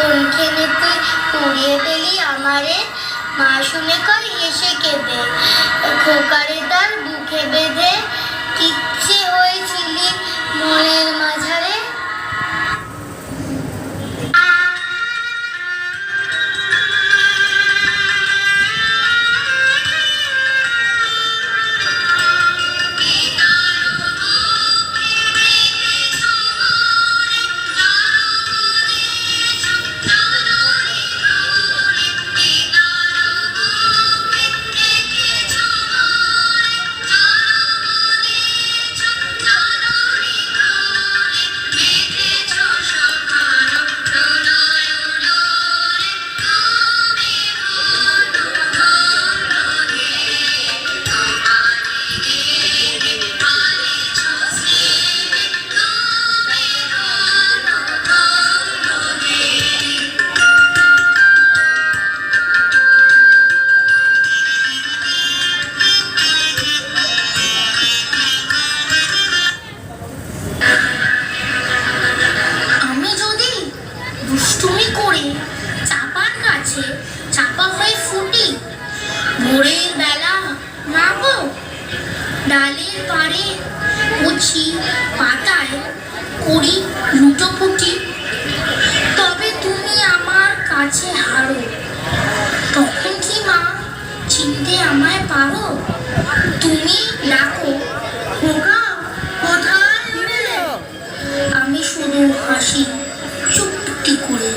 কোনখানে তুই পুড়িয়ে পেলি আমারে, মা শুনে কয় হেসে কেঁদে, খোকারে তার বুকে বেঁধে কিচ্ছে হয়েছিলি মনের মাঝারে। দুষ্টুমি করে চাপার কাছে চাপা হয়ে ফুটি, ভোরের বেলা না গো ডালের পাড়ে কচি পাতায় করি লুটোপুটি, তবে তুমি আমার কাছে হারো, তখন কি মা চিনতে আমায় পারো? তুমি ডাকো খোকা কোথায় রে, আমি শুধু হাসি চুপটি করে।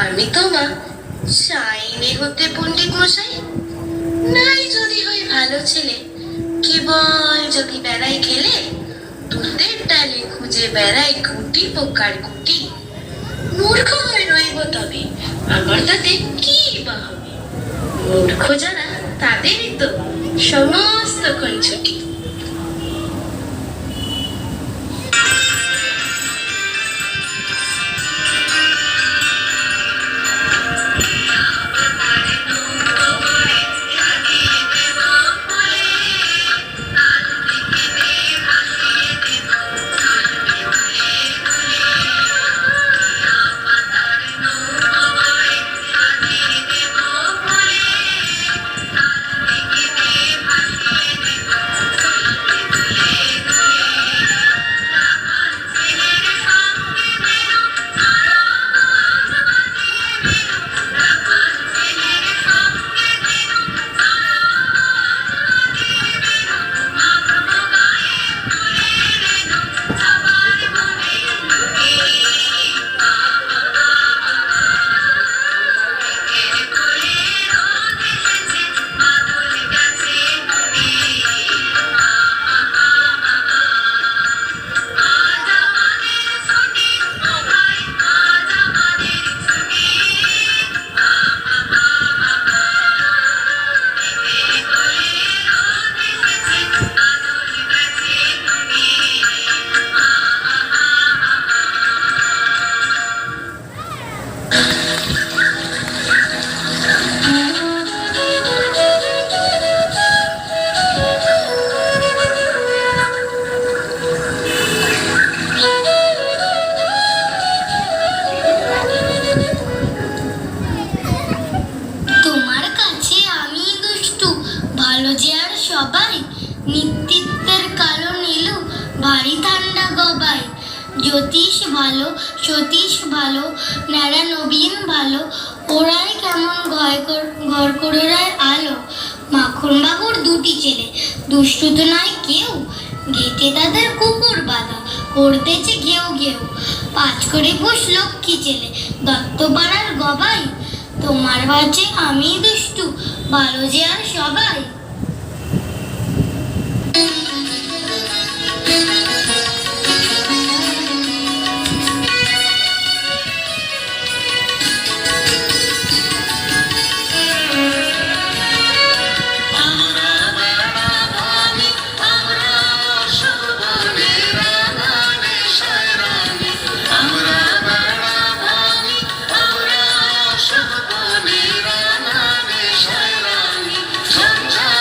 আমি তোমার চাইনে হতে পণ্ডিত মশাই, নাই যদি হয় ভালো ছেলে, কেবল যদি বেড়াই খেলে, তুলতের ডালে খুঁজে বেড়াই গুটি পোকার গুটি, মূর্খ হয়ে রইব তবে আমার তাতে কি বা হবে, মূর্খ যারা তাদেরই তো সমস্ত ক্ষণ ছুটি। নিত্যিত্বের কালো নীলু ভারী ঠান্ডা গবাই, জ্যোতিষ ভালো সতীশ ভালো ন্যাড়া নবীন ভালো, ওরাই কেমন ঘর করে আলো। মাখন বাবুর দুটি ছেলে, দুষ্টু তো নয় কেউ, গেটে তাদের কুকুর বাঁধা, করতেছে ঘেউ ঘেউ। পাঁচ করে পোষ লক্ষ্মী ছেলে, দত্তপাড়ার গবাই। তোমার বাড়ছে আমি দুষ্টু, ভালো যে আর সবাই। Sunshine.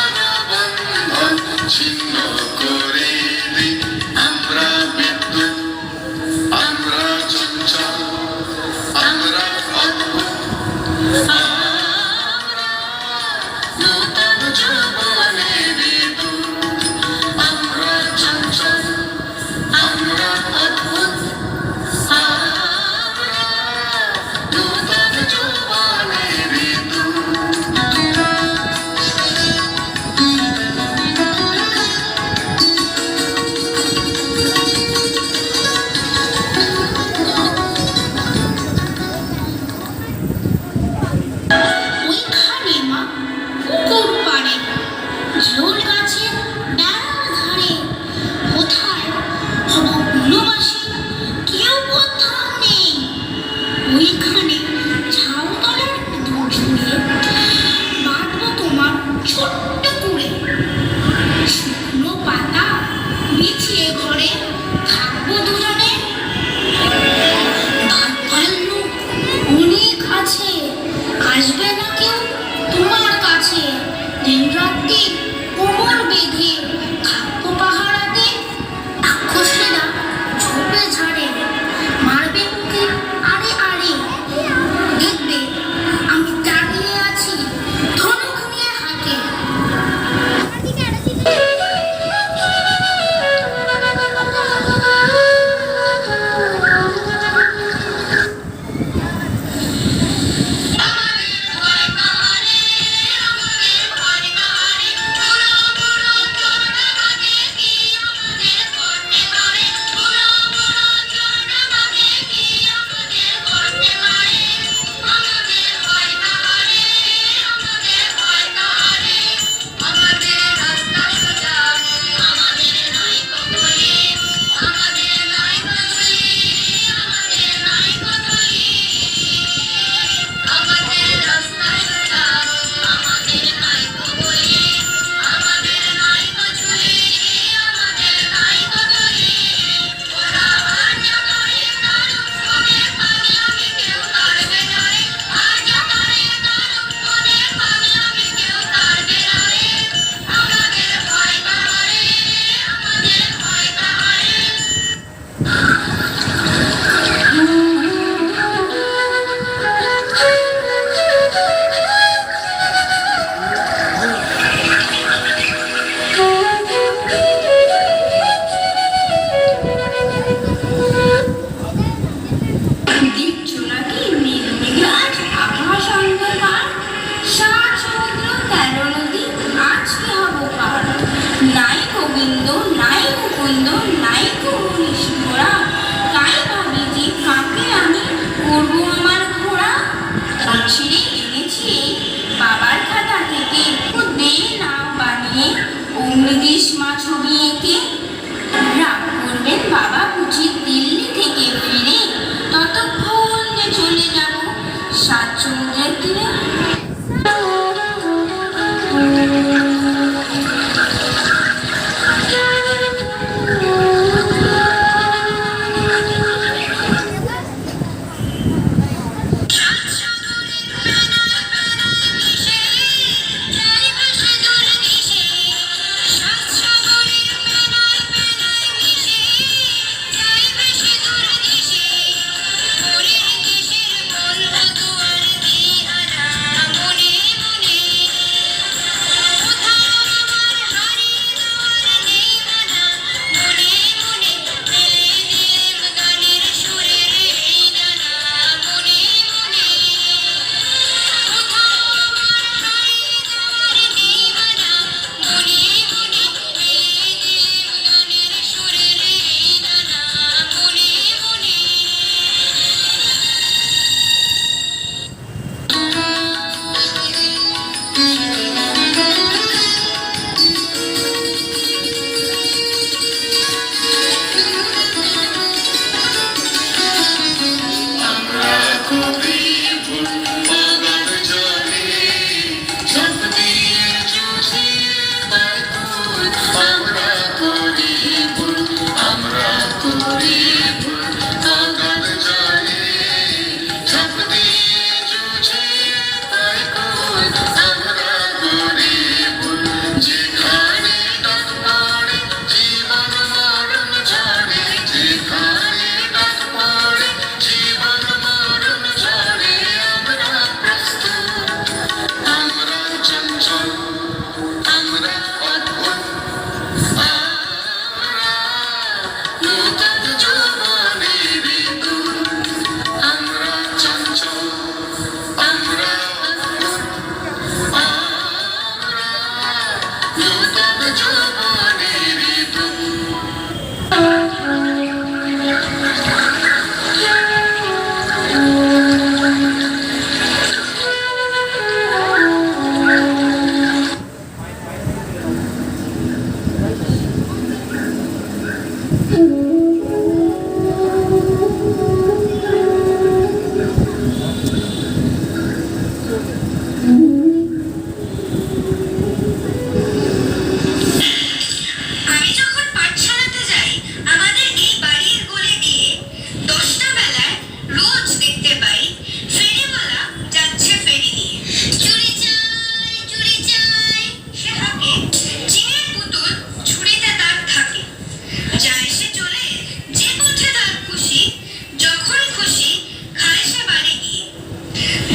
যৌবনের ঋতু। আমি যখন পাঠশালাতে যাই, আমাদের এই বাড়ির গলি দিয়ে 10টা বেলায় রোজ দেখতে পাই ফেরিওয়ালা যাচ্ছে ফেরি নিয়ে। চুরি চাই, চুরি চাই। সে হাঁকে চিনির পুতুল, ঝুড়িতে তার থাকে। যায় সে চলে যে পথে তার খুশি, যখন খুশি খায় সে বাড়ি গিয়ে।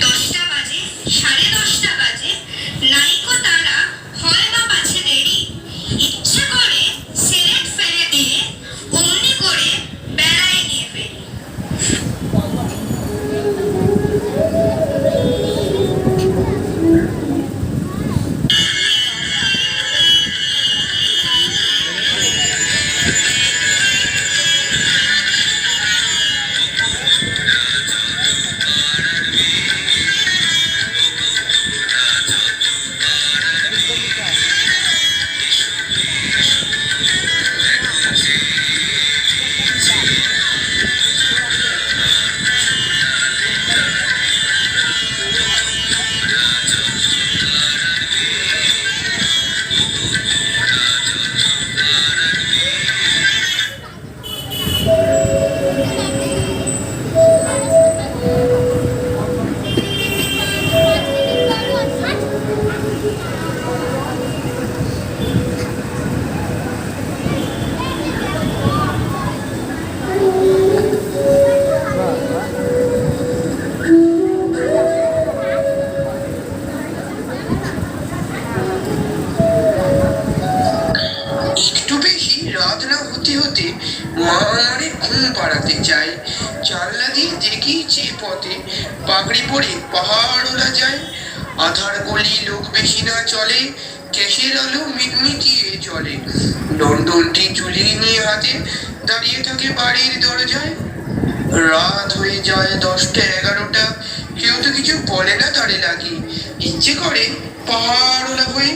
10টা বাজে, 10:30 বাজে, নাইকো তারা হয় বা পাছে দেরি, ইচ্ছে করে সিলেট ফেলে দিয়ে অমনি করে বেড়ায় নিয়ে ফেরি। একটু বেশি রাত না হতে হতে মা আমারে ঘুম পাড়াতে চায়। জানলা দিয়ে দেখি যে পথে পাগড়ি পরে পাহাড়ওলা যায়। আধার গলি, লোক বেশি না চলে, গ্যাসের আলো মিটমিটিয়ে চলে। লন্ডনটি চুলি নিয়ে হাতে দাঁড়িয়ে থাকে বাড়ির দরজায়। রাত হয়ে যায় 10টা 11টা, কেউ তো কিছু বলে না তারে লাগি। ইচ্ছে করে পাহাড়ওলা হয়ে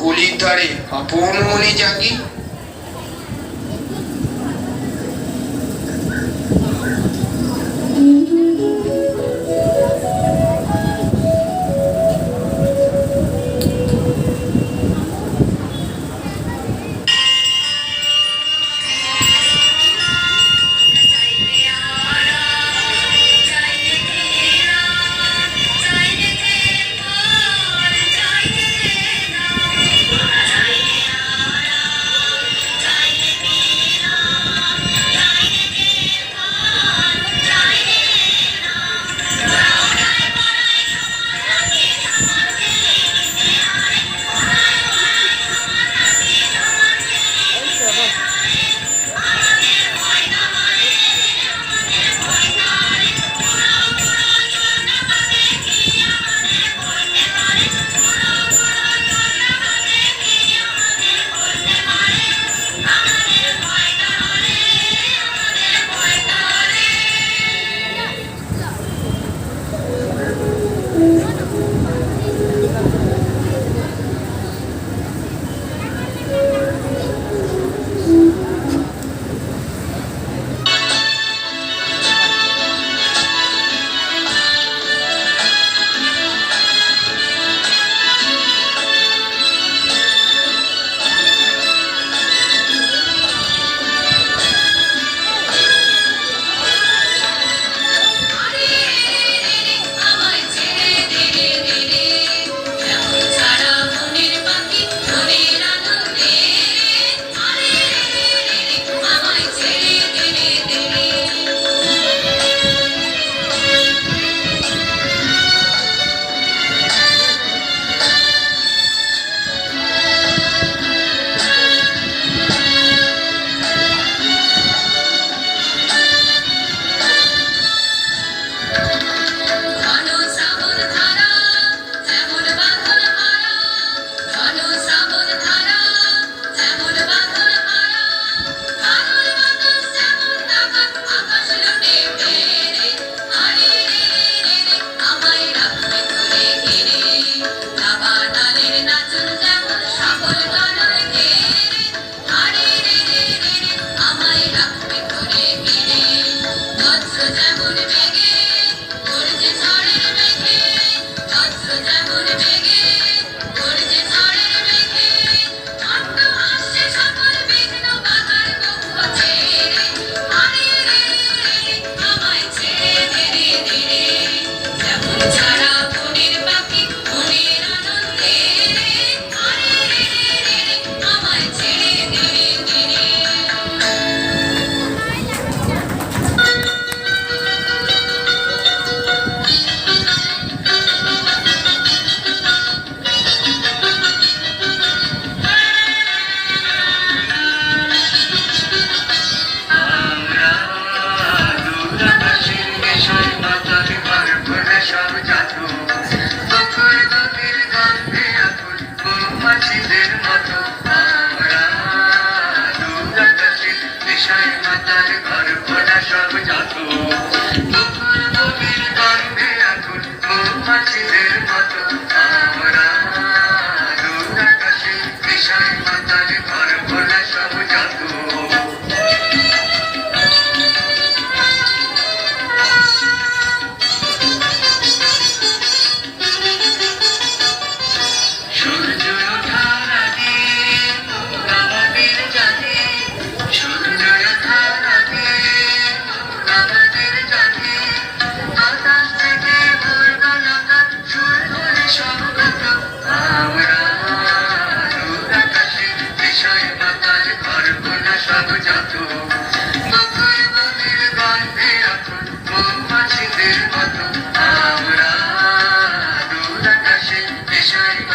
গলির ধারে আপন মনে জাগি।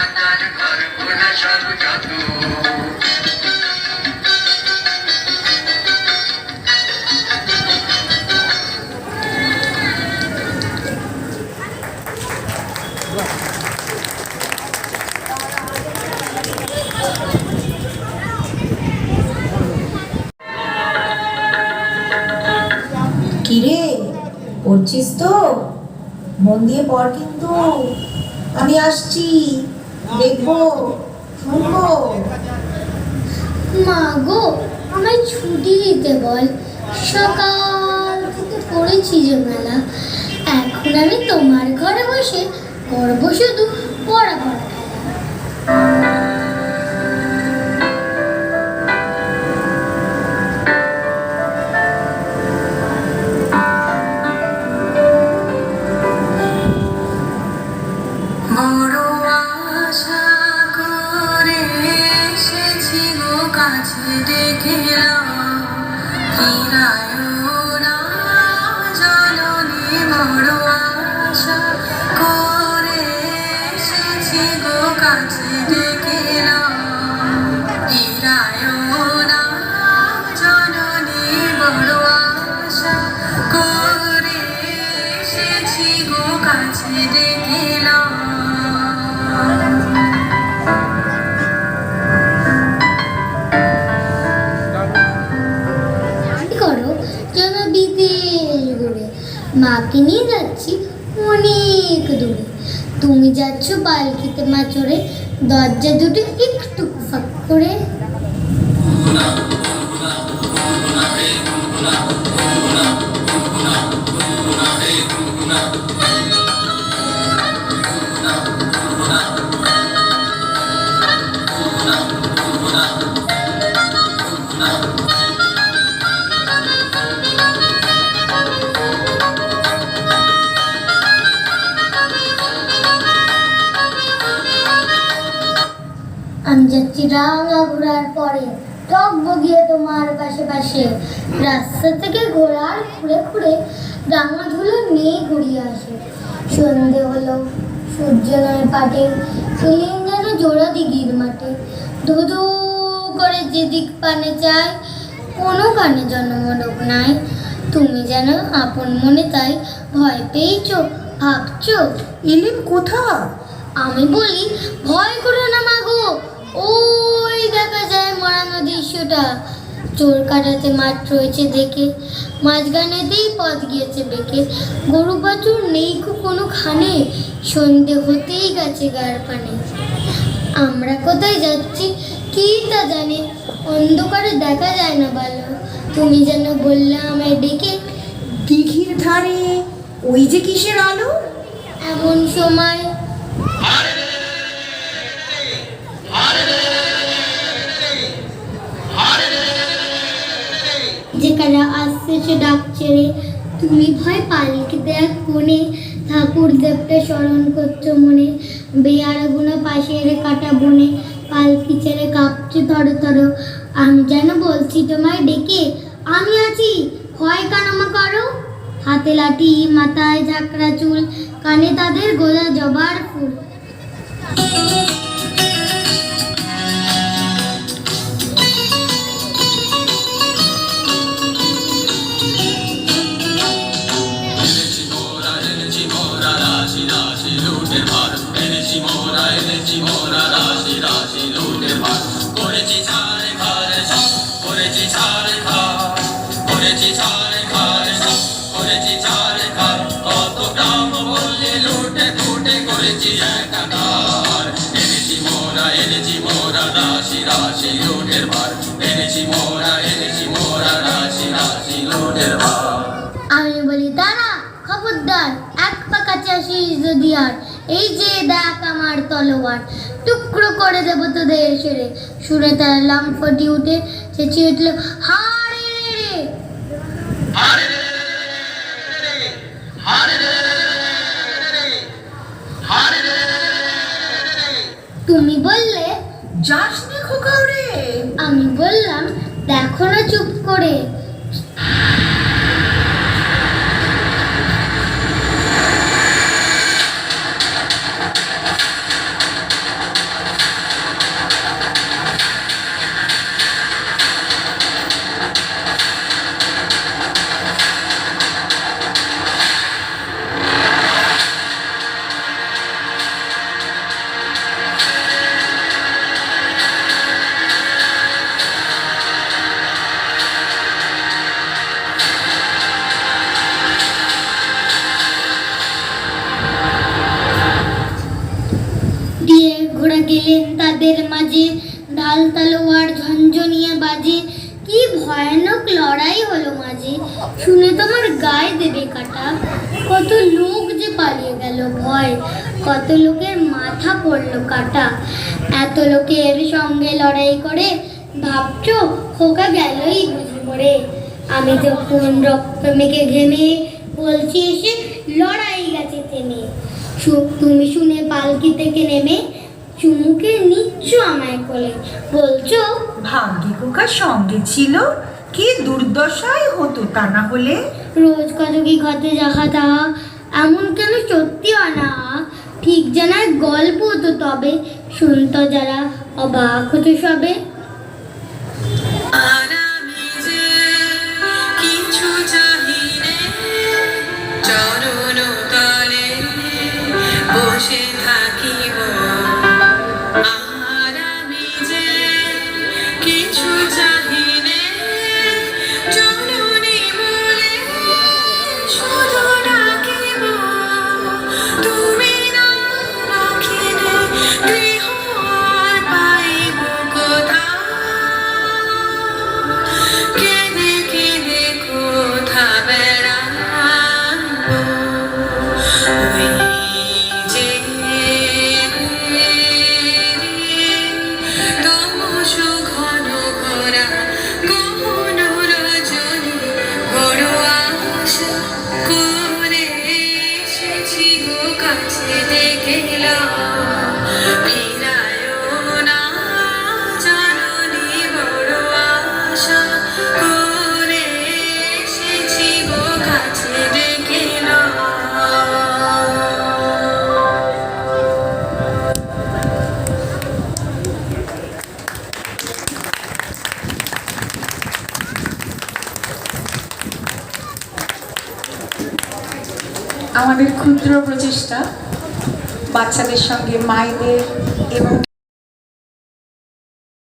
পাতার গল্প না সব জাদু। কিরে, পড়ছিস তো? মন দিয়ে পড় কিন্তু। আমি আসছি, দেখবো, শুনবো। মা গো, আমায় ছুটি দিতে বল। সকাল থেকে পড়েছি যে মেলা, এখন আমি তোমার ঘরে বসে করবো শুধু পড়া পড়া খেলা। বড় আশা করে এসেছি গো কাছে দেখলাম ফিরায় না জননী। বড় আশা করে এসেছি গো কাছে দেখলাম ফিরায় না জননী। বড় আশা করে এসেছি গো কাছে দেখলাম। করো যেন বিদেশ ঘুরে, মাকে নিয়ে যাচ্ছি অনেক দূরে। তুমি যাচ্ছ পালকিতে মা চড়ে, দরজা দুটো একটু ফাঁক করে। আমি যাচ্ছি রাঙা ঘোড়ার পরে, টক বগিয়ে তোমার পাশে পাশে। রাস্তা থেকে ঘোড়ার খুঁড়ে খুঁড়ে রাঙা ধুলো মেয়ে ঘুরিয়ে আসে। সন্ধে হলো, সূর্য নয় পাটে, সেলিম যেন জোড়া দিঘির মাঠে। ধু ধু করে যেদিক পানে চায়, কোনো কানে জন্মডোক নাই। তুমি যেন আপন মনে তাই ভয় পেয়েছো, ভাবছো এলেন কোথা? আমি বলি ভয় করো না মাগো, ওই দেখা যায় মরানো দৃশ্যটা। চোর কাটাতে মাঠ রয়েছে দেখে, মাঝখানেতেই পথ গিয়েছে বেঁকে। গরু বাছুর নেই কোনো খানে, সন্ধে হতেই গেছে গায়ের পানে। আমরা কোথায় যাচ্ছি কি তা জানে, অন্ধকারে দেখা যায় না ভালো। তুমি যেন বললে আমায় ডেকে, দিঘির ধারে ওই যে কিসের আলো? এমন সময় যেখানে আসছে সে ডাকছে রে। তুমি ভয় পালকিতে এক কোণে, ঠাকুর দেবটা স্মরণ করছো মনে। বেয়ারা গুনা পাশের কাটা বনে, পালকি ছেড়ে কাঁপছে থর থর। আমি যেন বলছি তোমায় ডেকে, আমি আছি, ভয় কানামা করো। হাতে লাঠি, মাথায় ঝাঁকড়া চুল, কানে তাদের গোলা জবার ফুল। আমি বলি দাঁড়া, খবরদার, এক পা কাছে আসিস যদি আর। এই যে দেখ আমার তলোয়ার, টুকরো করে দেবো তোদের সেরে। শুনে তার লম্ফটি উঠে চেঁচিয়ে উঠল, হারে রে। তুমি বললে যাস নে খোকা রে। আমি বললাম দেখো না চুপ করে। ঘোড়া গেলেন তাদের মাঝে, ঢাল তালোয়ার ঝনঝনিয়ে বাজে, কি ভয়ানক লড়াই হলো মাঝে, শুনে তোমার গায়ে দেবে কাটা। কত লোক যে পালিয়ে গেল ভয়, কত লোকের মাথা পড়লো কাটা। এত লোকের সঙ্গে লড়াই করে ভাবছো খোকা গেলই বুঝি পড়ে। আমি যখন রক্ত মেখে ঘেমে বলছি এসে লড়াই গেছে থেমে। তুমি শুনে পালকি থেকে নেমে চুমুকে নিচ্ছ আমায় কোলে, বলছো ভাগ্যে খোকা সঙ্গে ছিল, কি দুর্দশাই হতো তা না হলে। রোজ কত কি ঘটে যাহা তাহা, এমন কেন সত্যি আনা ঠিক জানার গল্প তো তবে, শুনতো যারা অবাক হতো সবে। আর আমি যে কিছু চাহিনে, চরণ তলে বসে থাকিব। আর আমি যে কিছু চাহিনে, চরণে মূলে শুধু ডাকিব। তুমি না রাখিলে গৃহ আর পাইব কোথা, কেঁদে কেঁদে কোথা বেড়াব। ওই যে তমসু ঘন ঘোরা গহন রজনী, বড় আশা করে এসেছি গো কাছে দেখল। ফিরায়ও না জননী, বড় আশা করে এসেছি গো কাছে দেখল। আমাদের ক্ষুদ্র প্রচেষ্টা বাচ্চাদের সঙ্গে মায়েদের এবং